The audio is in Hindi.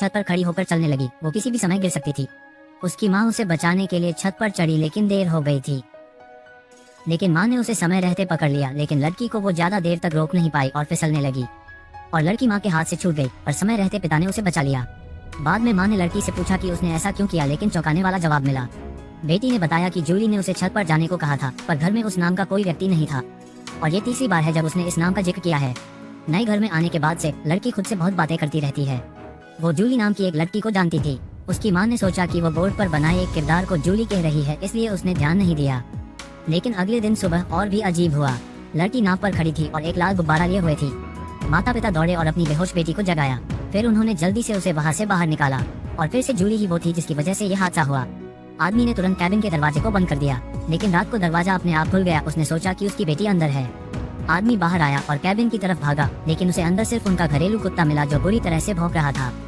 छत पर खड़ी होकर चलने लगी। वो किसी भी समय गिर सकती थी। उसकी माँ उसे बचाने के लिए छत पर चढ़ी, लेकिन देर हो गई थी। लेकिन माँ ने उसे समय रहते पकड़ लिया, लेकिन लड़की को वो ज्यादा देर तक रोक नहीं पाई और फिसलने लगी और लड़की माँ के हाथ से छूट गई, पर समय रहते पिता ने उसे बचा लिया। बाद में माँ ने लड़की से पूछा कि उसने ऐसा क्यों किया, लेकिन चौंकाने वाला जवाब मिला। बेटी ने बताया कि जूली ने उसे छत पर जाने को कहा था, पर घर में उस नाम का कोई व्यक्ति नहीं था और ये तीसरी बार है जब उसने इस नाम का जिक्र किया है। नए घर में आने के बाद से लड़की खुद से बहुत बातें करती रहती है। वो जूली नाम की एक लड़की को जानती थी। उसकी माँ ने सोचा कि वो बोर्ड पर बनाए एक किरदार को जूली कह रही है, इसलिए उसने ध्यान नहीं दिया। लेकिन अगले दिन सुबह और भी अजीब हुआ। लड़की नाव पर खड़ी थी और एक लाल गुब्बारा लिए हुए थी। माता पिता दौड़े और अपनी बेहोश बेटी को जगाया। फिर उन्होंने जल्दी से उसे वहाँ से बाहर निकाला और फिर से जूली ही वो थी जिसकी वजह से ये हादसा हुआ। आदमी ने तुरंत कैबिन के दरवाजे को बंद कर दिया, लेकिन रात को दरवाजा अपने आप खुल गया। उसने सोचा कि उसकी बेटी अंदर है। आदमी बाहर आया और कैबिन की तरफ भागा, लेकिन उसे अंदर सिर्फ उनका घरेलू कुत्ता मिला जो बुरी तरह से भौंक रहा था।